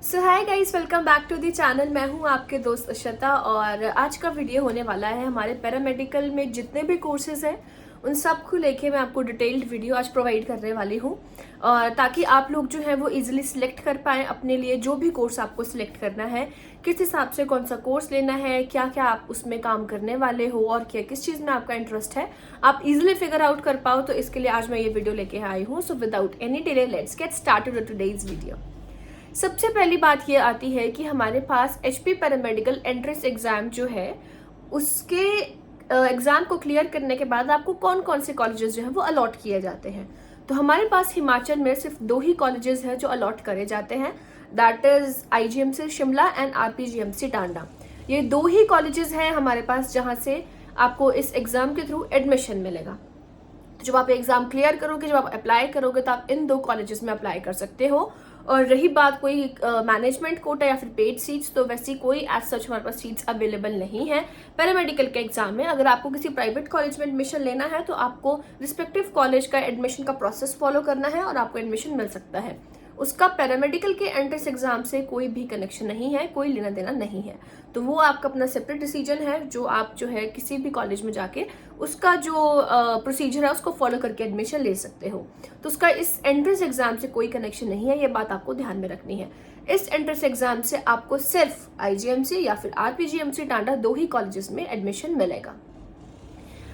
So hi guys, welcome back to the channel. मैं हूं आपके दोस्त अशता और आज का वीडियो होने वाला है हमारे पैरामेडिकल में जितने भी कोर्सेज हैं उन सब को लेके मैं आपको डिटेल्ड वीडियो आज प्रोवाइड करने वाली हूं, और ताकि आप लोग जो है वो इजीली सिलेक्ट कर पाएँ अपने लिए जो भी कोर्स आपको सिलेक्ट करना है, किस हिसाब से कौन सा कोर्स लेना है, क्या क्या आप उसमें काम करने वाले हो और क्या किस चीज़ में आपका इंटरेस्ट है, आप इजिली फिगर आउट कर पाओ। तो इसके लिए आज मैं ये वीडियो लेके आई हूँ। So without any delay let's get started with today's video. सबसे पहली बात ये आती है कि हमारे पास एचपी पैरामेडिकल एंट्रेंस एग्जाम जो है उसके एग्जाम को क्लियर करने के बाद आपको कौन कौन से कॉलेजेस जो है वो अलॉट किए जाते हैं। तो हमारे पास हिमाचल में सिर्फ 2 ही कॉलेजेस हैं जो अलॉट करे जाते हैं, that is IGMC Shimla and RPGMC Tanda. ये 2 ही कॉलेजेस हैं हमारे पास जहां से आपको इस एग्जाम के थ्रू एडमिशन मिलेगा। तो जब आप एग्जाम क्लियर करोगे, जब आप अप्लाई करोगे, तो आप इन 2 कॉलेजेस में अप्लाई कर सकते हो। और रही बात कोई मैनेजमेंट कोटा या फिर पेड सीट्स, तो वैसी कोई एज सच हमारे पास सीट्स अवेलेबल नहीं है पैरामेडिकल के एग्जाम में। अगर आपको किसी प्राइवेट कॉलेज में एडमिशन लेना है तो आपको रिस्पेक्टिव कॉलेज का एडमिशन का प्रोसेस फॉलो करना है और आपको एडमिशन मिल सकता है। उसका पैरामेडिकल के एंट्रेंस एग्जाम से कोई भी कनेक्शन नहीं है, कोई लेना देना नहीं है। तो वो आपका अपना सेपरेट डिसीजन है, जो आप जो है किसी भी कॉलेज में जाके उसका जो प्रोसीजर है उसको फॉलो करके एडमिशन ले सकते हो। तो उसका इस एंट्रेंस एग्जाम से कोई कनेक्शन नहीं है, ये बात आपको ध्यान में रखनी है। इस एंट्रेंस एग्जाम से आपको सिर्फ आईजीएमसी या फिर आरपीजीएमसी टांडा 2 ही कॉलेजेस में एडमिशन मिलेगा।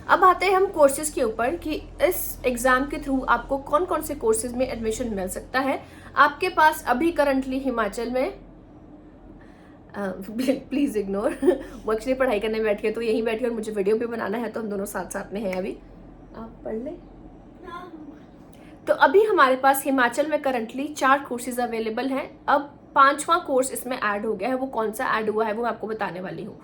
अब आते हैं हम कोर्सेज के ऊपर कि इस एग्जाम के थ्रू आपको कौन कौन से कोर्सेज में एडमिशन मिल सकता है। आपके पास अभी करंटली हिमाचल में प्लीज इग्नोर वो एक्चुअली पढ़ाई करने बैठी है, तो यहीं बैठी और मुझे वीडियो भी बनाना है, तो हम दोनों साथ साथ में हैं। अभी आप पढ़ ले। तो अभी हमारे पास हिमाचल में करंटली 4 कोर्सेज अवेलेबल हैं। अब 5वां कोर्स इसमें ऐड हो गया है। वो कौन सा ऐड हुआ है वो मैं आपको बताने वाली हूँ।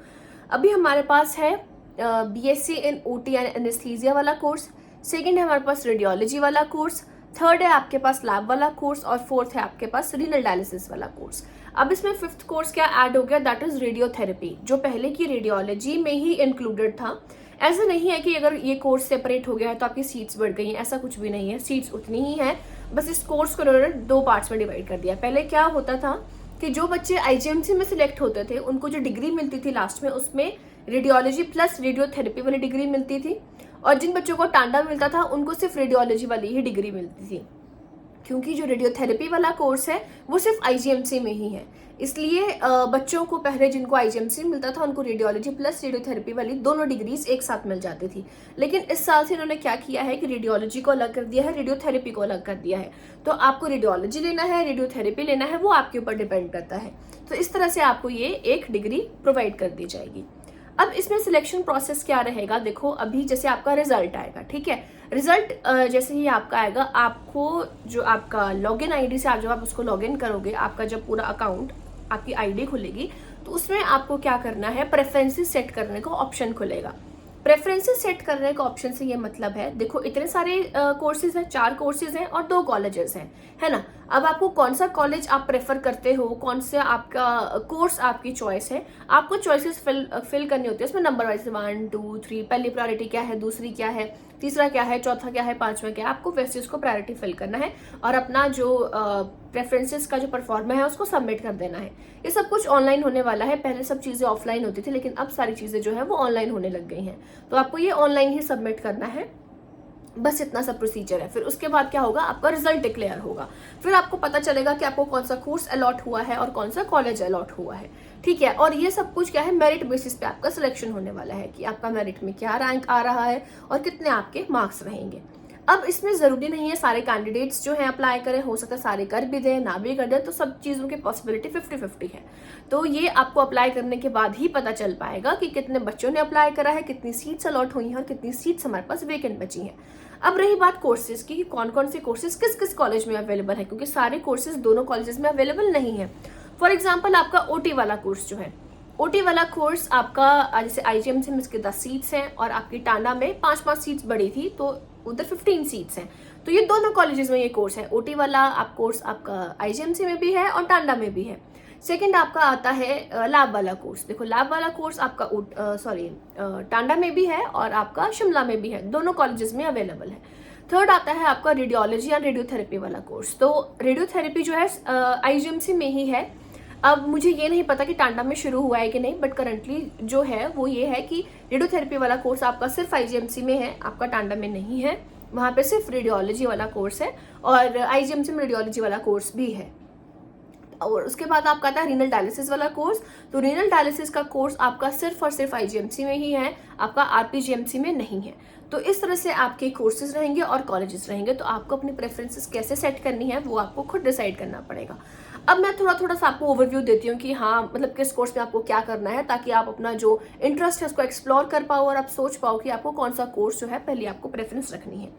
अभी हमारे पास है BSc in OT and anaesthesia वाला कोर्स, सेकंड है हमारे पास रेडियोलॉजी वाला कोर्स, थर्ड है आपके पास लैब वाला कोर्स और फोर्थ है आपके पास रीनल डायलिसिस वाला कोर्स। अब इसमें 5th कोर्स क्या ऐड हो गया, दैट इज रेडियोथेरेपी, जो पहले की रेडियोलॉजी में ही इंक्लूडेड था। ऐसा नहीं है कि अगर ये कोर्स सेपरेट हो गया है तो आपकी सीट्स बढ़ गई हैं, ऐसा कुछ भी नहीं है। सीट्स उतनी ही है, बस इस कोर्स को उन्होंने 2 पार्ट्स में डिवाइड कर दिया। पहले क्या होता था कि जो बच्चे आईजीएमसी में सिलेक्ट होते थे उनको जो डिग्री मिलती थी लास्ट में, उसमें रेडियोलॉजी प्लस रेडियोथेरेपी वाली डिग्री मिलती थी, और जिन बच्चों को टांडा मिलता था उनको सिर्फ रेडियोलॉजी वाली ही डिग्री मिलती थी, क्योंकि जो रेडियोथेरेपी वाला कोर्स है वो सिर्फ आईजीएमसी में ही है। इसलिए बच्चों को पहले जिनको आईजीएमसी मिलता था उनको रेडियोलॉजी प्लस रेडियोथेरेपी वाली दोनों डिग्रीज एक साथ मिल जाती थी। लेकिन इस साल से इन्होंने क्या किया है कि रेडियोलॉजी को अलग कर दिया है, रेडियोथेरेपी को अलग कर दिया है। तो आपको रेडियोलॉजी लेना है, रेडियोथेरेपी लेना है, वो आपके ऊपर डिपेंड करता है। तो इस तरह से आपको ये एक डिग्री प्रोवाइड कर दी जाएगी। अब इसमें सिलेक्शन प्रोसेस क्या रहेगा, देखो अभी जैसे आपका रिजल्ट आएगा, ठीक है, रिजल्ट जैसे ही आपका आएगा, आपको जो आपका लॉगिन आईडी से जब आप उसको लॉगिन करोगे, आपका जब पूरा अकाउंट आपकी आईडी खुलेगी, तो उसमें आपको क्या करना है, प्रेफरेंसेस सेट करने का ऑप्शन खुलेगा। प्रेफरेंसेस सेट करने का ऑप्शन से ये मतलब है, देखो इतने सारे कोर्सेज हैं, 4 कोर्सेज हैं और 2 कॉलेजेस हैं, है ना। अब आपको कौन सा कॉलेज आप प्रेफर करते हो, कौन सा आपका कोर्स आपकी चॉइस है, आपको चॉइसेस फिल करनी होती है। उसमें नंबर वाइज 1 2 3, पहली प्रायोरिटी क्या है, दूसरी क्या है, तीसरा क्या है, चौथा क्या है, 5वां क्या है, आपको वैसे उसको प्रायोरिटी फिल करना है और अपना जो प्रेफरेंसेस का जो परफॉर्मा है उसको सबमिट कर देना है। ये सब कुछ ऑनलाइन होने वाला है। पहले सब चीज़ें ऑफलाइन होती थी, लेकिन अब सारी चीज़ें जो है वो ऑनलाइन होने लग गई हैं। तो आपको ये ऑनलाइन ही सबमिट करना है, बस इतना सा प्रोसीजर है। फिर उसके बाद क्या होगा, आपका रिजल्ट डिक्लेयर होगा। फिर आपको पता चलेगा कि आपको कौन सा कोर्स अलॉट हुआ है और कौन सा कॉलेज अलॉट हुआ है, ठीक है। और ये सब कुछ क्या है, मेरिट बेसिस पे आपका सिलेक्शन होने वाला है कि आपका मेरिट में क्या रैंक आ रहा है और कितने आपके मार्क्स रहेंगे। अब इसमें ज़रूरी नहीं है सारे कैंडिडेट्स जो हैं अप्लाई करें, हो सकता है सारे कर भी दें, ना भी कर दें, तो सब चीज़ों की पॉसिबिलिटी 50-50 है। तो ये आपको अप्लाई करने के बाद ही पता चल पाएगा कि कितने बच्चों ने अप्लाई करा है, कितनी सीट्स अलॉट हुई हैं और कितनी सीट्स हमारे पास वेकेंट बची हैं। अब रही बात कोर्सेज की कि कौन कौन से कोर्सेज किस किस कॉलेज में अवेलेबल है, क्योंकि सारे कोर्सेज दोनों कॉलेजेस में अवेलेबल नहीं है। फॉर एग्जाम्पल आपका ओटी वाला कोर्स जो है, ओटी वाला कोर्स आपका जैसे आईजीएमसी में इसके 10 सीट्स हैं और आपकी टांडा में 5-5 सीट्स बड़ी थी, तो उधर 15 सीट्स हैं। तो ये दोनों कॉलेजेस में ये कोर्स है। ओटी वाला कोर्स आपका आईजीएमसी में भी है और टांडा में भी है। सेकंड आपका आता है लैब वाला कोर्स। देखो लैब वाला कोर्स आपका टांडा में भी है और आपका शिमला में भी है, दोनों कॉलेजेस में अवेलेबल है। थर्ड आता है आपका रेडियोलॉजी एंड रेडियोथेरेपी वाला कोर्स। तो रेडियोथेरेपी जो है आईजीएमसी में ही है, अब मुझे ये नहीं पता कि टांडा में शुरू हुआ है कि नहीं, बट करंटली जो है वो ये है कि रेडियोथेरेपी वाला कोर्स आपका सिर्फ आईजीएमसी में है, आपका टांडा में नहीं है। वहाँ पे सिर्फ रेडियोलॉजी वाला कोर्स है और आईजीएमसी में रेडियोलॉजी वाला कोर्स भी है। और उसके बाद आपका आता है रीनल डायलिसिस वाला कोर्स। तो रीनल डायलिसिस का कोर्स आपका सिर्फ और सिर्फ आईजीएमसी में ही है, आपका आरपीजीएमसी में नहीं है। तो इस तरह से आपके कोर्सेज रहेंगे और कॉलेजेस रहेंगे। तो आपको अपनी प्रेफरेंसेस कैसे सेट करनी है वो आपको खुद डिसाइड करना पड़ेगा। अब मैं थोड़ा थोड़ा सा आपको ओवरव्यू देती हूँ कि हाँ मतलब किस कोर्स में आपको क्या करना है, ताकि आप अपना जो इंटरेस्ट है उसको एक्सप्लोर कर पाओ और आप सोच पाओ कि आपको कौन सा कोर्स जो है पहले आपको प्रेफरेंस रखनी है।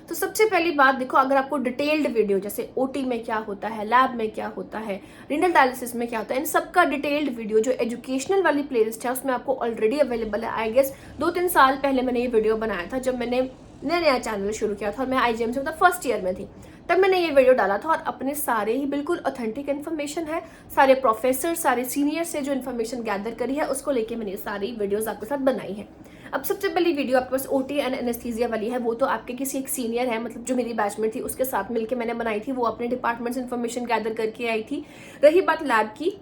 तो सबसे पहली बात देखो, अगर आपको डिटेल्ड वीडियो जैसे ओटी में क्या होता है, लैब में क्या होता है, रीनल डायलिसिस में क्या होता है, इन सबका डिटेल्ड वीडियो जो एजुकेशनल वाली प्लेलिस्ट है उसमें आपको ऑलरेडी अवेलेबल है। आई गेस 2-3 साल पहले मैंने ये वीडियो बनाया था जब मैंने नया चैनल शुरू किया था और मैं आईजीएमसी मतलब फर्स्ट ईयर में थी, तब मैंने ये वीडियो डाला था। और अपने सारे ही बिल्कुल ऑथेंटिक इन्फॉर्मेशन है, सारे प्रोफेसर सारे सीनियर से जो इन्फॉर्मेशन गैदर करी है उसको लेके मैंने सारी वीडियोस आपके साथ बनाई है। अब सबसे पहली वीडियो आपके पास ओटी एंड एनेस्थीसिया वाली है, वो तो आपके किसी एक सीनियर है, मतलब जो मेरी बैचमेट थी उसके साथ मिलकर मैंने बनाई थी, वो अपने डिपार्टमेंट से इन्फॉर्मेशन गैदर करके आई थी। रही बात लैब की,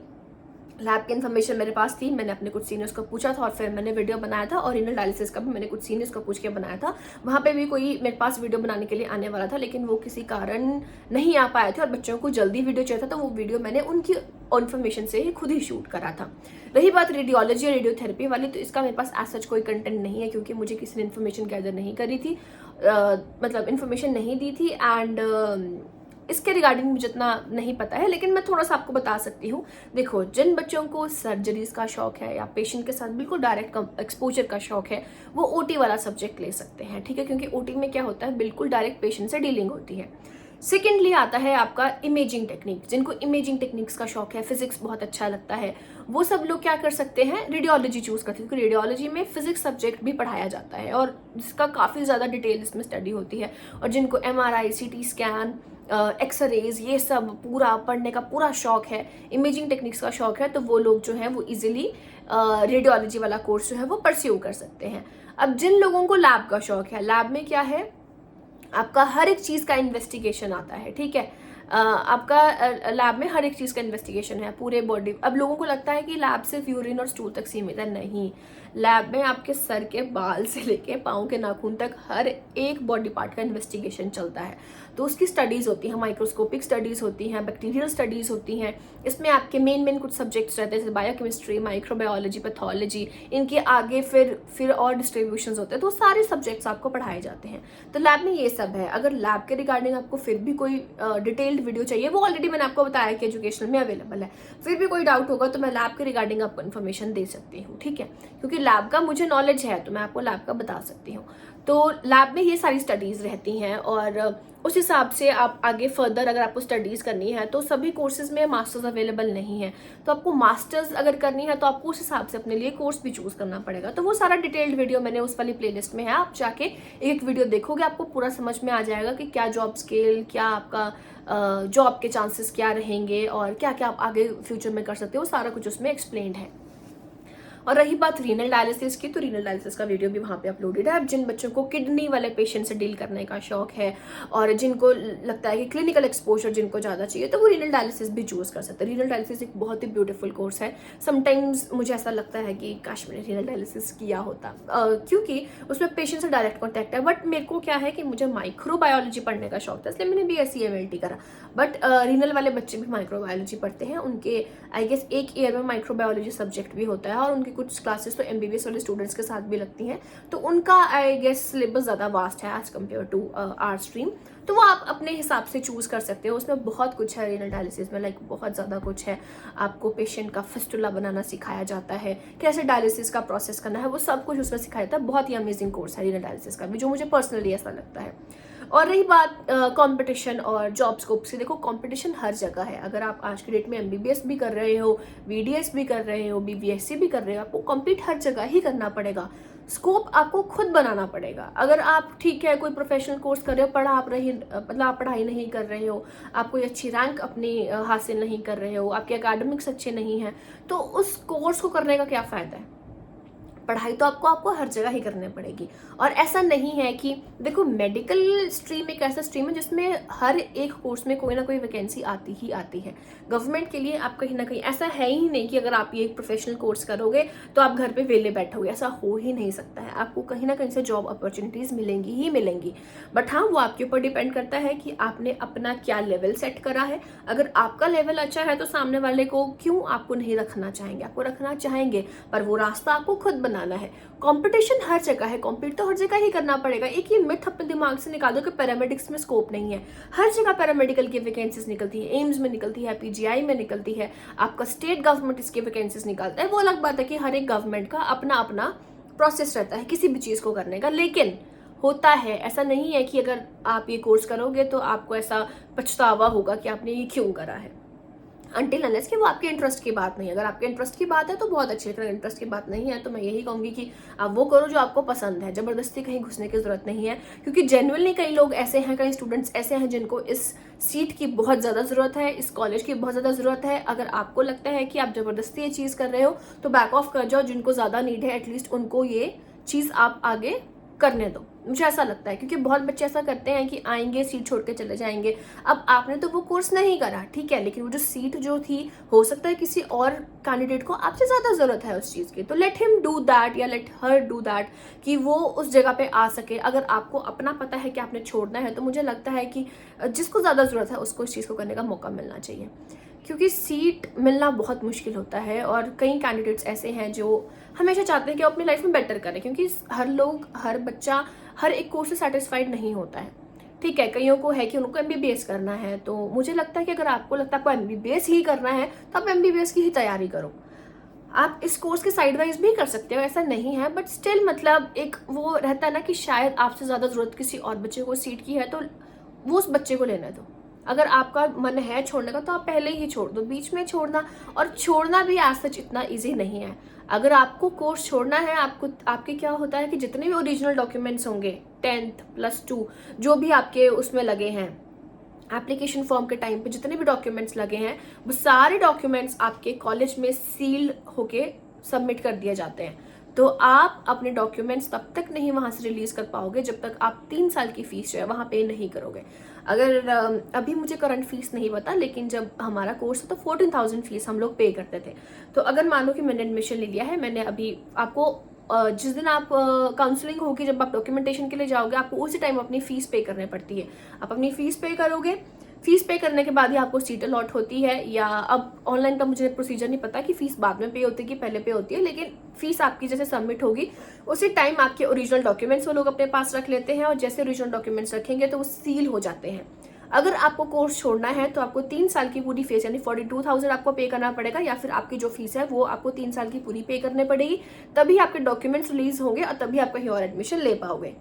लैब की इन्फॉर्मेशन मेरे पास थी, मैंने अपने कुछ सीनियर्स को पूछा था और फिर मैंने वीडियो बनाया था। और रीनल डायलिसिस का भी मैंने कुछ सीनियर्स को पूछ के बनाया था। वहाँ पे भी कोई मेरे पास वीडियो बनाने के लिए आने वाला था, लेकिन वो किसी कारण नहीं आ पाए थे और बच्चों को जल्दी वीडियो चाहिए था, तो वो वीडियो मैंने उनकी इन्फॉर्मेशन से ही खुद ही शूट करा था। रही बात रेडियोलॉजी और रेडियोथेरेपी वाली, तो इसका मेरे पास ऐसा कोई कंटेंट नहीं है क्योंकि मुझे किसी ने इन्फॉर्मेशन गैदर नहीं करी थी, मतलब इन्फॉर्मेशन नहीं दी थी। एंड इसके रिगार्डिंग मुझे इतना नहीं पता है, लेकिन मैं थोड़ा सा आपको बता सकती हूँ। देखो, जिन बच्चों को सर्जरीज का शौक है या पेशेंट के साथ बिल्कुल डायरेक्ट एक्सपोजर का शौक है, वो ओटी वाला सब्जेक्ट ले सकते हैं, ठीक है, क्योंकि ओटी में क्या होता है, बिल्कुल डायरेक्ट पेशेंट से डीलिंग होती है। सेकेंडली आता है आपका इमेजिंग टेक्निक। जिनको इमेजिंग टेक्निक्स का शौक है, फिजिक्स बहुत अच्छा लगता है, वो सब लोग क्या कर सकते हैं, रेडियोलॉजी चूज करते हैं, क्योंकि रेडियोलॉजी में फिजिक्स सब्जेक्ट भी पढ़ाया जाता है और जिसका काफ़ी ज़्यादा डिटेल इसमें स्टडी होती है। और जिनको MRI, CT स्कैन, एक्सरेज ये सब पूरा पढ़ने का पूरा शौक है, इमेजिंग टेक्निक्स का शौक है, तो वो लोग जो है वो इजीली रेडियोलॉजी वाला कोर्स जो है वो परस्यू कर सकते हैं। अब जिन लोगों को लैब का शौक है, लैब में क्या है, आपका हर एक चीज़ का इन्वेस्टिगेशन आता है, ठीक है, आपका लैब में हर एक चीज़ का इन्वेस्टिगेशन है, पूरे बॉडी। अब लोगों को लगता है कि लैब सिर्फ यूरिन और स्टूल तक सीमित है, नहीं, लैब में आपके सर के बाल से लेके पाँव के नाखून तक हर एक बॉडी पार्ट का इन्वेस्टिगेशन चलता है। तो उसकी स्टडीज़ होती हैं, माइक्रोस्कोपिक स्टडीज़ होती हैं, बैक्टीरियल स्टडीज़ होती हैं। इसमें आपके मेन कुछ सब्जेक्ट्स रहते हैं, जैसे बायोकेमिस्ट्री, माइक्रोबायोलॉजी, पैथोलॉजी, इनके आगे फिर और डिस्ट्रीब्यूशंस होते हैं, तो सारे सब्जेक्ट्स आपको पढ़ाए जाते हैं। तो लैब में ये सब है। अगर लैब के रिगार्डिंग आपको फिर भी कोई डिटेल्ड वीडियो चाहिए, वो ऑलरेडी मैंने आपको बताया कि एजुकेशनल में अवेलेबल है। फिर भी कोई डाउट होगा तो मैं लैब के रिगार्डिंग आपको इन्फॉर्मेशन दे सकती हूँ, ठीक है, क्योंकि लैब का मुझे नॉलेज है तो मैं आपको लैब का बता सकती हूँ। तो लैब में ये सारी स्टडीज़ रहती हैं और उस हिसाब से आप आगे फर्दर अगर आपको स्टडीज़ करनी है तो सभी कोर्सेज में मास्टर्स अवेलेबल नहीं है, तो आपको मास्टर्स अगर करनी है तो आपको उस हिसाब से अपने लिए कोर्स भी चूज़ करना पड़ेगा। तो वो सारा डिटेल्ड वीडियो मैंने उस वाली प्लेलिस्ट में है, आप जाके एक वीडियो देखोगे, आपको पूरा समझ में आ जाएगा कि क्या जॉब स्केल, क्या आपका जॉब के चांसेस क्या रहेंगे और क्या क्या आप आगे फ्यूचर में कर सकते हो, सारा कुछ उसमें एक्सप्लेन्ड है। और रही बात रीनल डायलिसिस की, तो रीनल डायलिसिस का वीडियो भी वहाँ पे अपलोडेड है। अब जिन बच्चों को किडनी वाले पेशेंट से डील करने का शौक है और जिनको लगता है कि क्लिनिकल एक्सपोजर जिनको ज़्यादा चाहिए, तो वो रीनल डायलिसिस भी चूज़ कर सकते हैं। रीनल डायलिसिस एक बहुत ही ब्यूटीफुल कोर्स है। समटाइम्स मुझे ऐसा लगता है कि काश मैंने रीनल डायलिसिस किया होता, क्योंकि उसमें पेशेंट से डायरेक्ट कॉन्टैक्ट है। बट मेरे को क्या है कि मुझे माइक्रोबायोलॉजी पढ़ने का शौक था, इसलिए मैंने BSc MLT करा। बट रीनल वाले बच्चे भी माइक्रोबायोलॉजी पढ़ते हैं, उनके आई गेस एक ईयर में माइक्रोबायोलॉजी सब्जेक्ट भी होता है और उनकी कुछ क्लासेस तो MBBS वाले स्टूडेंट्स के साथ भी लगती हैं, तो उनका आई गेस सिलेबस ज़्यादा वास्ट है as compared to art stream. तो वो आप अपने हिसाब से चूज़ कर सकते हो। उसमें बहुत कुछ है रीनल डायलिसिस में, लाइक बहुत ज़्यादा कुछ है। आपको पेशेंट का फिस्टुला बनाना सिखाया जाता है, कैसे डायलिसिस का प्रोसेस करना है, वो सब कुछ उसमें सिखाया जाता है। बहुत ही अमेजिंग कोर्स है रीनल डायलिसिस का भी, जो मुझे पर्सनली ऐसा लगता है। और रही बात कंपटीशन और जॉब स्कोप से, देखो कंपटीशन हर जगह है। अगर आप आज की डेट में MBBS भी कर रहे हो, VDS भी कर रहे हो, BBSc भी कर रहे हो, आपको कम्पीट हर जगह ही करना पड़ेगा। स्कोप आपको खुद बनाना पड़ेगा। अगर आप ठीक है कोई प्रोफेशनल कोर्स कर रहे हो, मतलब आप पढ़ाई नहीं कर रहे हो, आप कोई अच्छी रैंक अपनी हासिल नहीं कर रहे हो, आपके एकेडमिक्स अच्छे नहीं हैं, तो उस कोर्स को करने का क्या फ़ायदा है। पढ़ाई तो आपको हर जगह ही करनी पड़ेगी। और ऐसा नहीं है कि देखो, मेडिकल स्ट्रीम एक ऐसा स्ट्रीम है जिसमें हर एक कोर्स में कोई ना कोई वैकेंसी आती ही आती है। गवर्नमेंट के लिए आप कहीं ना कहीं, ऐसा है ही नहीं कि अगर आप ये एक प्रोफेशनल कोर्स करोगे तो आप घर पे वेले बैठोगे, ऐसा हो ही नहीं सकता है। आपको कहीं ना कहीं से जॉब अपॉर्चुनिटीज मिलेंगी ही मिलेंगी। बट हाँ, वो आपके ऊपर डिपेंड करता है कि आपने अपना क्या लेवल सेट करा है। अगर आपका लेवल अच्छा है तो सामने वाले को क्यों आपको नहीं रखना चाहेंगे, आपको रखना चाहेंगे, पर वो रास्ता आपको खुद बनाना है। कंपटीशन हर जगह है, कॉम्पीट तो हर जगह ही करना पड़ेगा। एक ये मिथ अपने दिमाग से निकाल दो कि पैरामेडिक्स में स्कोप नहीं है। हर जगह पैरामेडिकल की वैकेंसीज निकलती है, एम्स में निकलती है, पीजीआई में निकलती है, आपका स्टेट गवर्नमेंट इसकी वैकेंसीज निकालता है। वो अलग बात है कि हर एक गवर्नमेंट का अपना अपना प्रोसेस रहता है किसी भी चीज को करने का। लेकिन होता है, ऐसा नहीं है कि अगर आप ये कोर्स करोगे तो आपको ऐसा पछतावा होगा कि आपने ये क्यों करा है, अनटिल अनलेस कि वो आपके इंटरेस्ट की बात नहीं है। अगर आपके इंटरेस्ट की बात है तो बहुत अच्छी है, अगर इंटरेस्ट की बात नहीं है तो मैं यही कहूंगी कि आप वो करो जो आपको पसंद है। जबरदस्ती कहीं घुसने की जरूरत नहीं है, क्योंकि जेन्युइनली कई लोग ऐसे हैं, कई स्टूडेंट्स ऐसे हैं जिनको इस सीट की बहुत ज़्यादा ज़रूरत है, इस कॉलेज की बहुत ज़्यादा ज़रूरत है। अगर आपको लगता है कि आप जबरदस्ती ये चीज़ कर रहे हो तो बैक ऑफ कर जाओ। जिनको ज़्यादा नीड है एटलीस्ट उनको ये चीज़ आप आगे करने दो, मुझे ऐसा लगता है। क्योंकि बहुत बच्चे ऐसा करते हैं कि आएंगे, सीट छोड़ के चले जाएंगे। अब आपने तो वो कोर्स नहीं करा, ठीक है, लेकिन वो जो सीट जो थी, हो सकता है किसी और कैंडिडेट को आपसे ज़्यादा ज़रूरत है उस चीज़ की, तो लेट हिम डू दैट या लेट हर डू दैट, कि वो उस जगह पे आ सके। अगर आपको अपना पता है कि आपने छोड़ना है तो मुझे लगता है कि जिसको ज़्यादा ज़रूरत है उसको इस चीज़ को करने का मौका मिलना चाहिए, क्योंकि सीट मिलना बहुत मुश्किल होता है। और कई कैंडिडेट्स ऐसे हैं जो हमेशा चाहते हैं कि वो अपनी लाइफ में बेटर करें, क्योंकि हर बच्चा हर एक कोर्स से सेटिस्फाइड नहीं होता है, ठीक है। कईयों को है कि उनको एमबीबीएस करना है, तो मुझे लगता है कि अगर आपको लगता है आपको एमबीबीएस ही करना है तो आप एमबीबीएस की ही तैयारी करो। आप इस कोर्स के साइड वाइज भी कर सकते हो, ऐसा नहीं है, बट स्टिल मतलब एक वो रहता है ना कि शायद आपसे ज़्यादा ज़रूरत किसी और बच्चे को सीट की है, तो वो उस बच्चे को लेने दो। अगर आपका मन है छोड़ने का तो आप पहले ही छोड़ दो। बीच में छोड़ना, और छोड़ना भी आज सच इतना ईजी नहीं है। अगर आपको कोर्स छोड़ना है, आपके क्या होता है कि जितने भी ओरिजिनल डॉक्यूमेंट्स होंगे 10th +2 जो भी आपके उसमें लगे हैं, एप्लीकेशन फॉर्म के टाइम पे जितने भी डॉक्यूमेंट्स लगे हैं, वो सारे डॉक्यूमेंट्स आपके कॉलेज में सील होके सबमिट कर दिए जाते हैं। तो आप अपने डॉक्यूमेंट्स तब तक नहीं वहां से रिलीज कर पाओगे जब तक आप 3 साल की फीस जो है वहां पे नहीं करोगे। अगर अभी मुझे करंट फीस नहीं पता, लेकिन जब हमारा कोर्स था तो 14,000 फीस हम लोग पे करते थे। तो अगर मान लो कि मैंने एडमिशन ले लिया है, मैंने अभी आपको जिस दिन आप काउंसलिंग होगी, जब आप डॉक्यूमेंटेशन के लिए जाओगे, आपको उसी टाइम अपनी फीस पे करनी पड़ती है। आप अपनी फीस पे करोगे, फीस पे करने के बाद ही आपको सीट अलॉट होती है। या अब ऑनलाइन का मुझे प्रोसीजर नहीं पता कि फीस बाद में पे होती है कि पहले पे होती है, लेकिन फीस आपकी जैसे सबमिट होगी उसी टाइम आपके ओरिजिनल डॉक्यूमेंट्स वो लोग अपने पास रख लेते हैं, और जैसे ओरिजिनल डॉक्यूमेंट्स रखेंगे तो वो सील हो जाते हैं। अगर आपको कोर्स छोड़ना है तो आपको 3 साल की पूरी फीस यानी 42,000 आपको पे करना पड़ेगा, या फिर आपकी जो फीस है वो आपको 3 साल की पूरी पे करनी पड़ेगी। तभी आपके डॉक्यूमेंट्स रिलीज होंगे और तभी आप कहीं और एडमिशन ले पाओगे।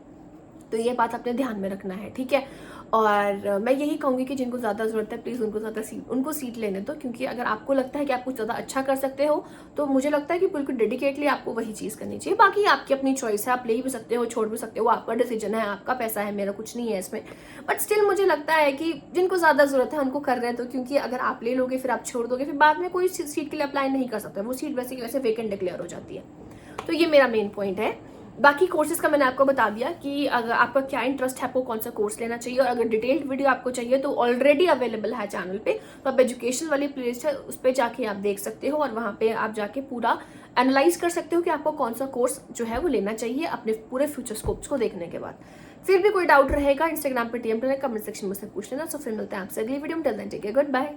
तो ये बात अपने ध्यान में रखना है, ठीक है। और मैं यही कहूँगी कि जिनको ज़्यादा ज़रूरत है प्लीज़ उनको सीट लेने दो, क्योंकि अगर आपको लगता है कि आप कुछ ज़्यादा अच्छा कर सकते हो तो मुझे लगता है कि बिल्कुल डेडिकेटली आपको वही चीज़ करनी चाहिए। बाकी आपकी अपनी चॉइस है, आप ले भी सकते हो, छोड़ भी सकते हो, आपका डिसीजन है, आपका पैसा है, मेरा कुछ नहीं है इसमें। बट स्टिल मुझे लगता है कि जिनको ज़्यादा ज़रूरत है उनको कर रहे हैं, तो क्योंकि अगर आप ले लोगे फिर आप छोड़ दोगे, फिर बाद में कोई सीट के लिए अप्लाई नहीं कर सकता, वो सीट वैसे की वैसे वेकेंट डिक्लेयर हो जाती है। तो ये मेरा मेन पॉइंट है। बाकी कोर्सेज का मैंने आपको बता दिया कि अगर आपका क्या इंटरेस्ट है, आपको कौन सा कोर्स लेना चाहिए। और अगर डिटेल्ड वीडियो आपको चाहिए तो ऑलरेडी अवेलेबल है चैनल पे, तो आप एजुकेशन वाली प्लेलिस्ट है उस पर जाके आप देख सकते हो, और वहाँ पे आप जाके पूरा एनालाइज कर सकते हो कि आपको कौन सा कोर्स जो है वो लेना चाहिए अपने पूरे फ्यूचर स्कोप्स को देखने के बाद। फिर भी कोई डाउट रहेगा इंस्टाग्राम पर DM कमेंट सेक्शन में से पूछ लेना। सो फिर मिलते हैं आपसे अगली वीडियो में, till then take care, good bye.